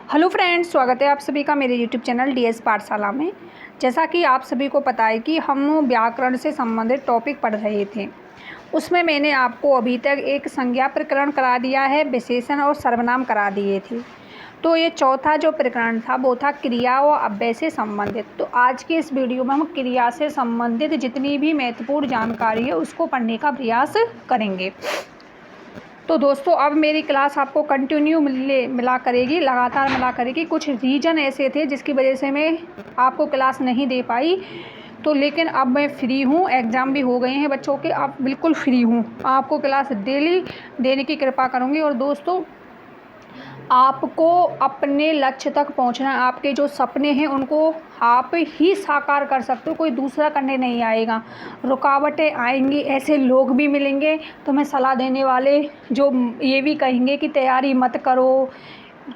Hello friends, स्वागत है आप सभी का मेरे यूट्यूब चैनल डीएस पाठशाला में। जैसा कि आप सभी को पता है कि हम व्याकरण से संबंधित टॉपिक पढ़ रहे थे, उसमें मैंने आपको अभी तक एक संज्ञा प्रकरण करा दिया है, विशेषण और सर्वनाम करा दिए थे। तो ये चौथा जो प्रकरण था वो था क्रिया व अव्यय से संबंधित। तो आज के इस वीडियो में हम क्रिया से संबंधित जितनी भी महत्वपूर्ण जानकारी है उसको पढ़ने का प्रयास करेंगे। तो दोस्तों, अब मेरी क्लास आपको कंटिन्यू मिला करेगी, लगातार मिला करेगी। कुछ रीज़न ऐसे थे जिसकी वजह से मैं आपको क्लास नहीं दे पाई, तो लेकिन अब मैं फ्री हूँ। एग्ज़ाम भी हो गए हैं बच्चों के, अब बिल्कुल फ्री हूँ। आपको क्लास डेली देने की कृपा करूँगी। और दोस्तों, आपको अपने लक्ष्य तक पहुंचना है। आपके जो सपने हैं उनको आप ही साकार कर सकते हो, कोई दूसरा करने नहीं आएगा। रुकावटें आएंगी, ऐसे लोग भी मिलेंगे तुम्हें सलाह देने वाले जो ये भी कहेंगे कि तैयारी मत करो,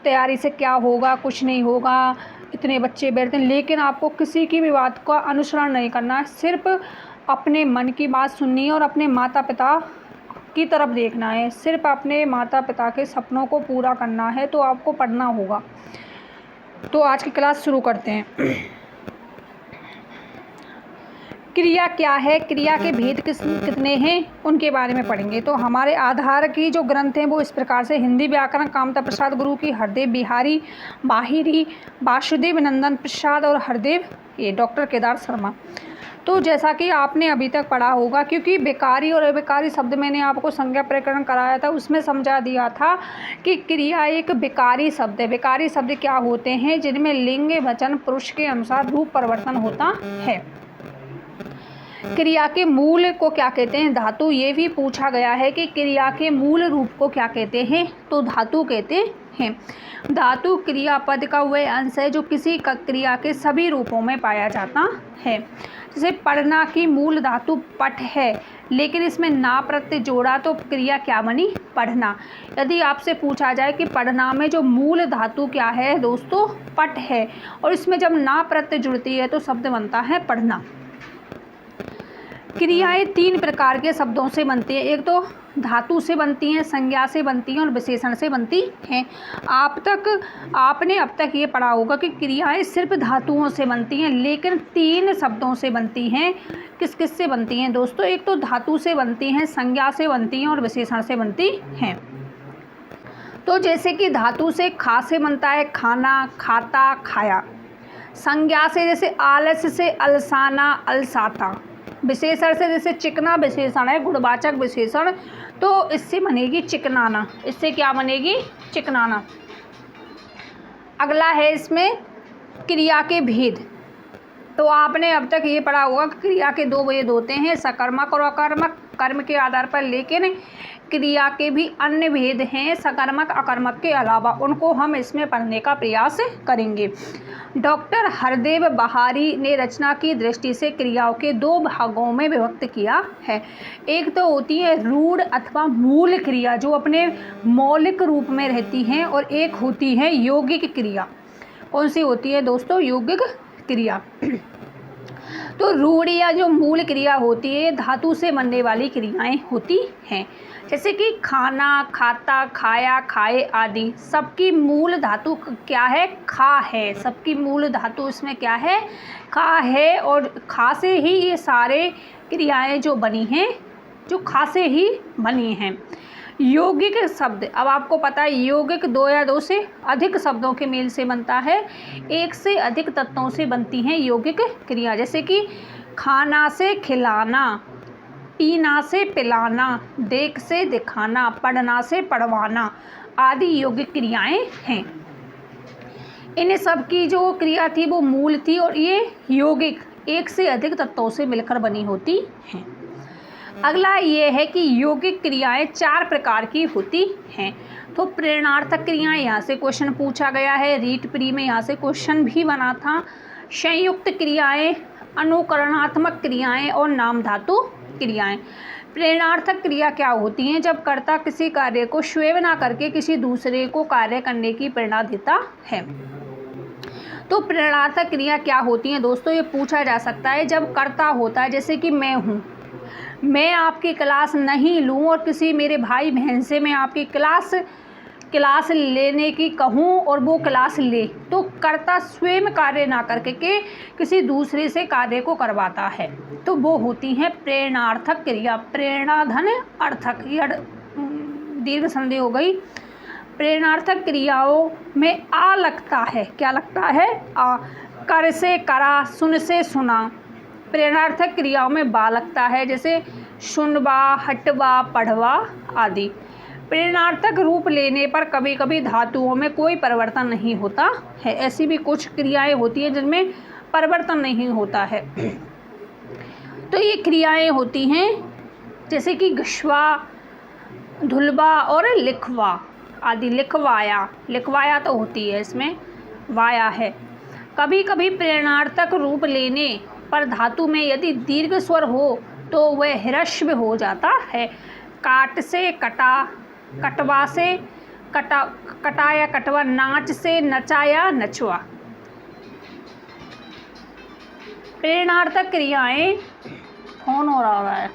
तैयारी से क्या होगा, कुछ नहीं होगा, इतने बच्चे बैठते हैं। लेकिन आपको किसी की भी बात का अनुसरण नहीं करना है, सिर्फ अपने मन की बात सुननी है और अपने माता पिता की तरफ देखना है। सिर्फ अपने माता पिता के सपनों को पूरा करना है, तो आपको पढ़ना होगा। तो आज की क्लास शुरू करते हैं। क्रिया क्या है, क्रिया के भेद कितने हैं, उनके बारे में पढ़ेंगे। तो हमारे आधार की जो ग्रंथ हैं वो इस प्रकार से: हिंदी व्याकरण कामता प्रसाद गुरु की, हरदेव बिहारी बाहिरी, वासुदेव नंदन प्रसाद और हरदेव ये डॉक्टर केदार शर्मा। तो जैसा कि आपने अभी तक पढ़ा होगा, क्योंकि बेकारी और अबेकारी शब्द मैंने आपको संज्ञा प्रकरण कराया था, उसमें समझा दिया था कि क्रिया एक बेकारी शब्द है। बेकारी शब्द क्या होते हैं? जिनमें लिंग वचन पुरुष के अनुसार रूप परिवर्तन होता है। क्रिया के मूल को क्या कहते हैं? धातु। ये भी पूछा गया है कि क्रिया के मूल रूप को क्या कहते हैं? तो धातु कहते हैं। धातु क्रियापद का वह अंश है जो किसी क्रिया के सभी रूपों में पाया जाता है। जैसे पढ़ना की मूल धातु पठ है, लेकिन इसमें ना प्रत्यय जोड़ा तो क्रिया क्या बनी? पढ़ना। यदि आपसे पूछा जाए कि पढ़ना में जो मूल धातु क्या है दोस्तों? पठ है, और इसमें जब ना प्रत्यय जुड़ती है तो शब्द बनता है पढ़ना। क्रियाएं तीन प्रकार के शब्दों से बनती हैं। एक तो धातु से बनती हैं, संज्ञा से बनती हैं और विशेषण से बनती हैं। आपने अब तक ये पढ़ा होगा कि क्रियाएं सिर्फ धातुओं से बनती हैं, लेकिन तीन शब्दों से बनती हैं। किस किस से बनती हैं दोस्तों? एक तो धातु से बनती हैं, संज्ञा से बनती हैं और विशेषण से बनती हैं। तो जैसे कि धातु से खा से बनता है खाना, खाता, खाया। संज्ञा से जैसे आलस से अलसाना, अलसाता। विशेषण से जैसे चिकना विशेषण है, गुणवाचक विशेषण, तो इससे बनेगी चिकनाना। इससे क्या बनेगी? चिकनाना। अगला है इसमें क्रिया के भेद। तो आपने अब तक ये पढ़ा होगा कि क्रिया के दो भेद होते हैं, सकर्मक और अकर्मक, कर्म के आधार पर। लेकिन क्रिया के भी अन्य भेद हैं सकर्मक अकर्मक के अलावा, उनको हम इसमें पढ़ने का प्रयास करेंगे। डॉक्टर हरदेव बहारी ने रचना की दृष्टि से क्रियाओं के दो भागों में विभक्त किया है। एक तो होती है रूढ़ अथवा मूल क्रिया, जो अपने मौलिक रूप में रहती हैं, और एक होती है यौगिक क्रिया। कौन सी होती है दोस्तों? यौगिक क्रिया। तो रूढ़ या जो मूल क्रिया होती है, धातु से बनने वाली क्रियाएं होती हैं। जैसे कि खाना, खाता, खाया, खाए आदि, सबकी मूल धातु क्या है? खा है। सबकी मूल धातु इसमें क्या है? खा है, और खा से ही ये सारे क्रियाएं जो बनी हैं, जो खा से ही बनी हैं। यौगिक शब्द, अब आपको पता है यौगिक दो या दो से अधिक शब्दों के मेल से बनता है, एक से अधिक तत्वों से बनती हैं यौगिक क्रिया। जैसे कि खाना से खिलाना, पीना से पिलाना, देख से दिखाना, पढ़ना से पढ़वाना आदि यौगिक क्रियाएं हैं। इन सब की जो क्रिया थी वो मूल थी, और ये यौगिक एक से अधिक तत्वों से मिलकर बनी होती हैं। अगला ये है कि यौगिक क्रियाएं चार प्रकार की होती हैं। तो प्रेरणार्थक क्रियाएं, यहाँ से क्वेश्चन पूछा गया है, रीट प्री में यहाँ से क्वेश्चन भी बना था। संयुक्त क्रियाएं, अनुकरणात्मक क्रियाएं और नाम धातु क्रियाएं। प्रेरणार्थक क्रिया क्या होती हैं? जब कर्ता किसी कार्य को स्वयं ना करके किसी दूसरे को कार्य करने की प्रेरणा देता है। तो प्रेरणार्थक क्रिया क्या होती हैं दोस्तों? ये पूछा जा सकता है जब कर्ता होता है, जैसे कि मैं हूँ, मैं आपकी क्लास नहीं लूँ और किसी मेरे भाई बहन से मैं आपकी क्लास क्लास लेने की कहूँ और वो क्लास ले, तो कर्ता स्वयं कार्य ना करके के किसी दूसरे से कार्य को करवाता है, तो वो होती हैं प्रेरणार्थक क्रिया। प्रेरणा धन अर्थक, यह दीर्घ संधि हो गई। प्रेरणार्थक क्रियाओं में आ लगता है, क्या लगता है? आ। कर से करा, सुन से सुना। प्रेरणार्थक क्रियाओं में बा लगता है, जैसे सुनवा, हटवा, पढ़वा आदि। प्रेरणार्थक रूप लेने पर कभी कभी धातुओं में कोई परिवर्तन नहीं होता है। ऐसी भी कुछ क्रियाएं होती हैं जिनमें परिवर्तन नहीं होता है। तो ये क्रियाएं होती हैं जैसे कि घिसवा, धुलवा और लिखवा आदि। लिखवाया, लिखवाया तो होती है, इसमें वाया है। कभी कभी प्रेरणार्थक रूप लेने पर धातु में यदि दीर्घ स्वर हो तो वह ह्रस्व हो जाता है। काट से कटा, कटवा से कटा, कटाया कटवा। नाच से नचाया नचवा। प्रेरणार्थक क्रियाएं, फोन हो रहा है।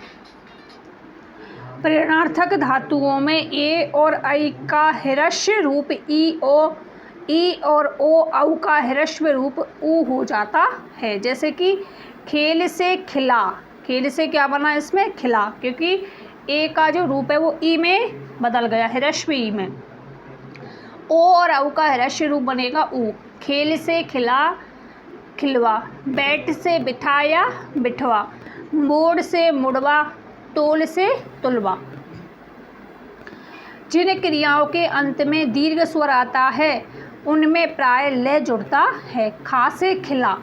प्रेरणार्थक धातुओं में ए और ऐ का ह्रस्व रूप ई और ओ औ का ह्रस्व रूप ऊ हो जाता है। जैसे कि खेल से खिला, खेल से क्या बना इसमें? खिला, क्योंकि ए का जो रूप है वो ई में बदल गया, ह्रस्व ई में। ओ और औ का ह्रस्व रूप बनेगा ऊ। खेल से खिला, खिलवा। बैठ से बिठाया, बिठवा। मोड़ से मुड़वा, तोल से तुलवा। जिन क्रियाओं के अंत में दीर्घ स्वर आता है उनमें प्राय लय जुड़ता है। खा से खिला,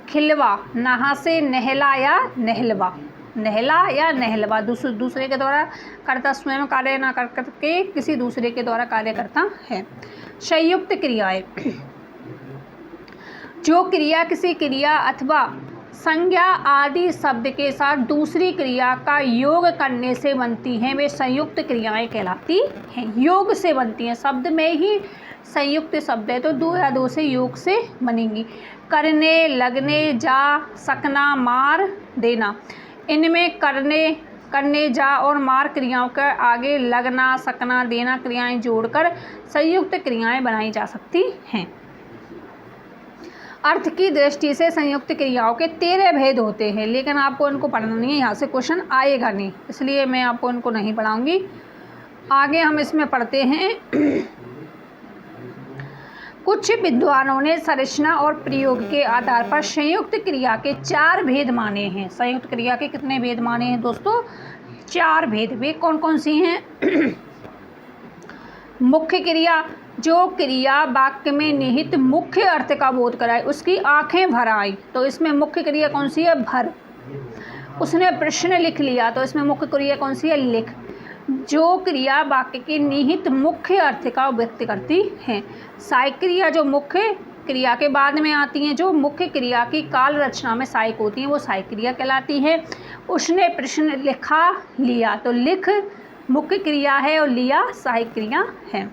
खिलवा। नहा से नहला या नहलवा, नहला या नहलवा। दूसरे के द्वारा कर्ता स्वयं कार्य ना कर करके किसी दूसरे के द्वारा कार्य करता है। संयुक्त क्रियाएं, जो क्रिया किसी क्रिया अथवा संज्ञा आदि शब्द के साथ दूसरी क्रिया का योग करने से बनती हैं, वे संयुक्त क्रियाएं कहलाती हैं। योग से बनती हैं, शब्द में ही संयुक्त शब्द है तो दो या दो से योग से बनेंगी। करने, लगने, जा, सकना, मार, देना। इनमें करने, जा और मार क्रियाओं के आगे लगना, सकना, देना क्रियाएं जोड़कर संयुक्त क्रियाएं बनाई जा सकती हैं। अर्थ की दृष्टि से संयुक्त क्रियाओं के 13 भेद होते हैं, लेकिन आपको इनको पढ़ना नहीं है, यहाँ से क्वेश्चन आएगा नहीं, इसलिए मैं आपको इनको नहीं पढ़ाऊंगी। आगे हम इसमें पढ़ते हैं। कुछ विद्वानों ने संरचना और प्रयोग के आधार पर संयुक्त क्रिया के 4 भेद माने हैं। संयुक्त क्रिया के कितने भेद माने हैं दोस्तों? 4 भेद। वे कौन कौन सी हैं? मुख्य क्रिया, जो क्रिया वाक्य में निहित मुख्य अर्थ का बोध कराए, उसकी आंखें भर आई, तो इसमें मुख्य क्रिया कौन सी है? भर। उसने प्रश्न लिख लिया, तो इसमें मुख्य क्रिया कौन सी है? लिख। जो क्रिया वाक्य के निहित मुख्य अर्थ का व्यक्त करती है। सहायक क्रिया, जो मुख्य क्रिया के बाद में आती हैं, जो मुख्य क्रिया की काल रचना में सहायक होती हैं, वो सहायक क्रिया कहलाती है। उसने प्रश्न लिखा, लिया, तो लिख मुख्य क्रिया है और लिया सहायक क्रिया है।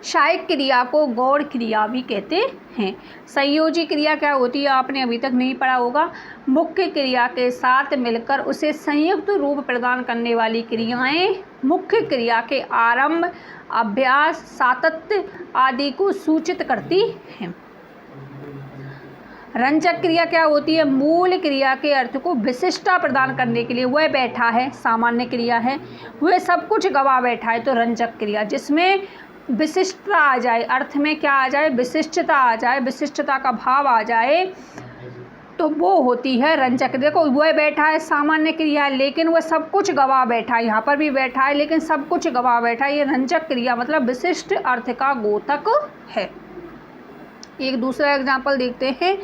सहायक क्रिया को गौड़ क्रिया भी कहते हैं। संयोजी क्रिया क्या होती है? आपने अभी तक नहीं पढ़ा होगा। मुख्य क्रिया के साथ मिलकर उसे संयुक्त रूप प्रदान करने वाली क्रियाएं मुख्य क्रिया के आरंभ, अभ्यास, सातत्य आदि को सूचित करती हैं। रंजक क्रिया क्या होती है? मूल क्रिया के अर्थ को विशिष्टता प्रदान करने के लिए वह बैठा है, सामान्य क्रिया है, वह सब कुछ गवा बैठा है, तो रंजक क्रिया। जिसमें विशिष्टता आ जाए, अर्थ में क्या आ जाए? विशिष्टता आ जाए, विशिष्टता का भाव आ जाए, तो वो होती है रंजक। देखो, वह बैठा है सामान्य क्रिया है, लेकिन वह सब कुछ गवा बैठा है, यहाँ पर भी बैठा है लेकिन सब कुछ गवा बैठा है, ये रंजक क्रिया मतलब विशिष्ट अर्थ का गोतक है। एक दूसरा एग्जाम्पल देखते हैं।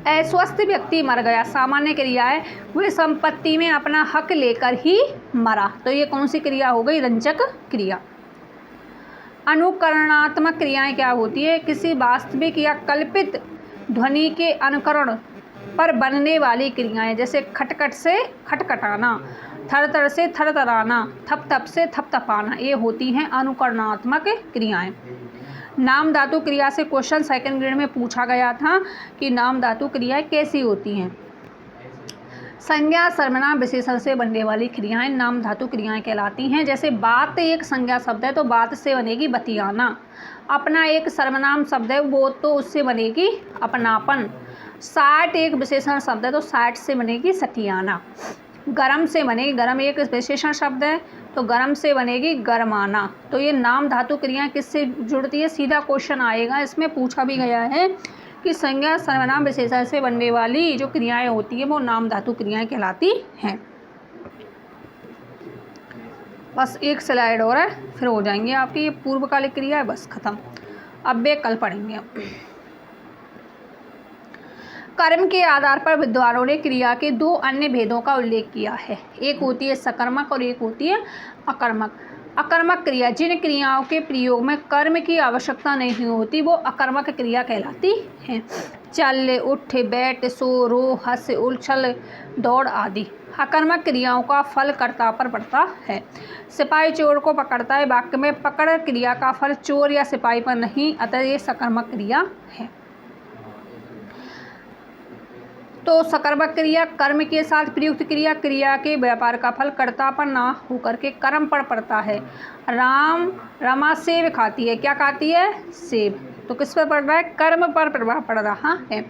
अस्वस्थ व्यक्ति मर गया, सामान्य क्रिया है, वह संपत्ति में अपना हक लेकर ही मरा, तो ये कौन सी क्रिया हो गई? रंजक क्रिया। अनुकरणात्मक क्रियाएं क्या होती है? किसी वास्तविक या कल्पित ध्वनि के अनुकरण पर बनने वाली क्रियाएं, जैसे खटखट से खटखटाना, थरथर से थरथराना, थप थप से थपथपाना, ये होती हैं अनुकरणात्मक क्रियाएं। नाम धातु क्रिया से क्वेश्चन सेकंड ग्रेड में पूछा गया था कि नाम धातु क्रियाएं कैसी होती हैं। संज्ञा सर्वनाम विशेषण से बनने वाली क्रियाएं नाम धातु क्रियाएं कहलाती हैं। जैसे बात एक संज्ञा शब्द है तो बात से बनेगी बतियाना। अपना एक सर्वनाम शब्द है वो तो उससे बनेगी अपनापन। साठ एक विशेषण शब्द है तो साठ से बनेगी सटियाना। गरम से बनेगी, गरम एक विशेषण शब्द है तो गरम से बनेगी गरमाना। तो ये नाम धातु क्रियाएं किससे जुड़ती है, सीधा क्वेश्चन आएगा, इसमें पूछा भी गया है कि संज्ञा सर्वनाम विशेषण से बनने वाली जो क्रियाएं होती है वो नाम धातु क्रियाएं कहलाती हैं। बस एक स्लाइड और है फिर हो जाएंगे आपकी ये पूर्वकालिक क्रिया है, बस खत्म। अब वे कल पढ़ेंगे। कर्म के आधार पर विद्वानों ने क्रिया के दो अन्य भेदों का उल्लेख किया है। एक होती है सकर्मक और एक होती है अकर्मक। अकर्मक क्रिया, जिन क्रियाओं के प्रयोग में कर्म की आवश्यकता नहीं होती वो अकर्मक क्रिया कहलाती हैं। चल, उठ, बैठ, सो, रो, हंस, उछल, दौड़ आदि। अकर्मक क्रियाओं का फल कर्ता पर पड़ता है। सिपाही चोर को पकड़ता है, वाक्य में पकड़ क्रिया का फल चोर या सिपाही पर नहीं, अतः ये सकर्मक क्रिया है। तो सकर्मक क्रिया कर्म के साथ प्रयुक्त क्रिया, क्रिया के व्यापार का फल कर्ता पर ना होकर के कर्म पर पड़ता है। राम रमा सेब खाती है, क्या खाती है, सेब, तो किस पर पड़ रहा है, कर्म पर प्रभाव पड़ रहा है।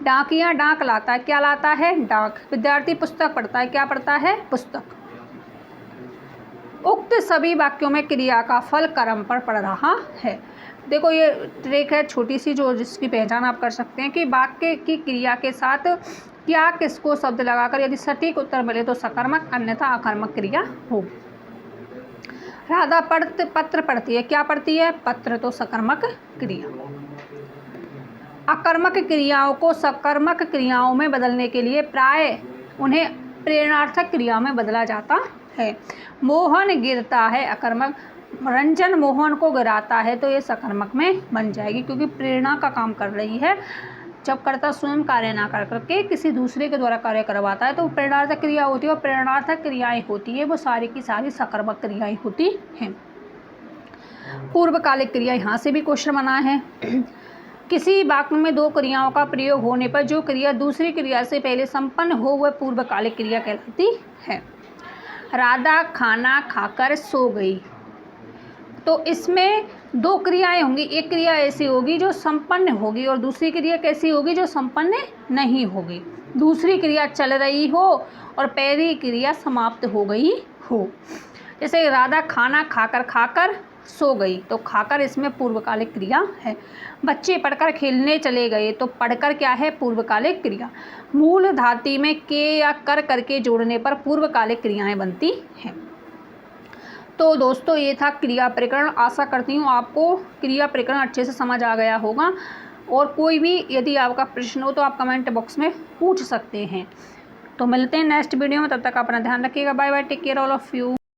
डाकिया डाक लाता है, क्या लाता है, डाक। विद्यार्थी पुस्तक पढ़ता है, क्या पढ़ता है, पुस्तक। उक्त सभी वाक्यों में क्रिया का फल कर्म पर पड़ रहा है। देखो ये ट्रिक है छोटी सी जो जिसकी पहचान आप कर सकते हैं कि वाक्य की क्रिया के साथ क्या किसको शब्द लगाकर यदि सटीक उत्तर मिले तो सकर्मक, अन्यथा अकर्मक क्रिया हो। राधा पत्र पढ़ती है, क्या पढ़ती है, पत्र, तो सकर्मक क्रिया। अकर्मक क्रियाओं को सकर्मक क्रियाओं में बदलने के लिए प्राय उन्हें प्रेरणार्थक क्रिया में बदला जाता है। मोहन गिरता है, अकर्मक। रंजन मोहन को गिराता है तो ये सकर्मक में बन जाएगी क्योंकि प्रेरणा का काम कर रही है। जब कर्ता स्वयं कार्य ना कर करके किसी दूसरे के द्वारा कार्य करवाता है तो प्रेरणार्थक क्रिया होती है, और प्रेरणार्थक क्रियाएं होती है वो सारी की सारी सकर्मक क्रियाएं होती हैं। पूर्वकालिक क्रिया, यहाँ से भी क्वेश्चन बना है। किसी वाक्य में दो क्रियाओं का प्रयोग होने पर जो क्रिया दूसरी क्रिया से पहले संपन्न हो वह पूर्वकालिक क्रिया कहलाती है। राधा खाना खाकर सो गई, तो इसमें दो क्रियाएं होंगी। एक क्रिया ऐसी होगी जो संपन्न होगी और दूसरी क्रिया कैसी होगी, जो संपन्न नहीं होगी। दूसरी क्रिया चल रही हो और पहली क्रिया समाप्त हो गई हो। जैसे राधा खाना खाकर सो गई, तो खाकर इसमें पूर्वकालिक क्रिया है। बच्चे पढ़कर खेलने चले गए, तो पढ़कर क्या है, पूर्वकालिक क्रिया। मूल धातु में के या कर करके जोड़ने पर पूर्वकालिक क्रियाएं बनती हैं। तो दोस्तों ये था क्रिया प्रकरण। आशा करती हूँ आपको क्रिया प्रकरण अच्छे से समझ आ गया होगा, और कोई भी यदि आपका प्रश्न हो तो आप कमेंट बॉक्स में पूछ सकते हैं। तो मिलते हैं नेक्स्ट वीडियो में, तब तक अपना ध्यान रखिएगा। Bye bye, take care all of you.